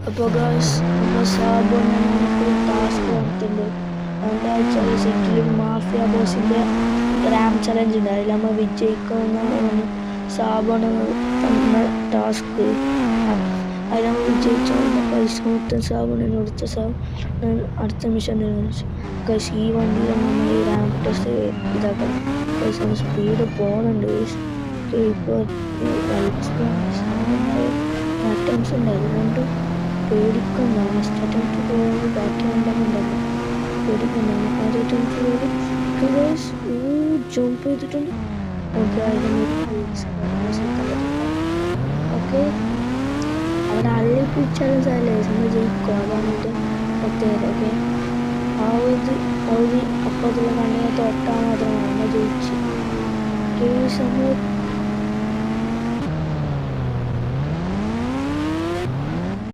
അപ്പോൾ ഗൈസ് നമ്മൾ സാബുവിനെ നമുക്കൊരു ടാസ്ക് തന്നിട്ടുണ്ട്. എന്താ വെച്ചാൽ സിറ്റിയിൽ മാഫിയ ബോസിൻ്റെ ഗ്രാം ചലഞ്ച് ഉണ്ട്. അതിൽ നമ്മൾ വിജയിക്കുന്നതാണ് സാബുവിന് തന്ന ടാസ്ക്. അതിൽ നമ്മൾ വിജയിച്ചാൽ പൈസ മൊത്തം സാബുവിനെ കൊടുത്ത അടുത്ത മിഷൻ ഗൈസ് ഈ വണ്ടിയിൽ നമ്മൾ ഈ റാമ്പ് ടെസ്റ്റ് ഇതാക്കണം. ഗൈസ് നമ്മൾ സ്പീഡ് പോകുന്നുണ്ട്. ഇപ്പോൾ അറ്റംസ് ഉണ്ട്, അതുകൊണ്ട് പേടിക്കണ്ട. ഫസ്റ്റ് അറ്റംപ്റ്റ് പോകുമ്പോൾ ബാക്കി ഉണ്ടാകുന്നുണ്ടല്ലോ, പേടിക്കണ്ട. ആദ്യ അറ്റംപ്റ്റ് പോലും ജമ്പ് ചെയ്തിട്ടുണ്ട്. ഓക്കെ ഓക്കെ അവിടെ അള്ളിപ്പിച്ചാലും സാരല്ലേ, നമ്മൾ ജയിക്കും. അതാണ് എൻ്റെ പ്രത്യേകത. ഓക്കെ ആ ഒരു അപ്പുറത്തുള്ള കണ്ണിനെ തൊട്ടാൽ മാത്രമാണ് നമ്മൾ ജയിച്ച്. നമ്മൾ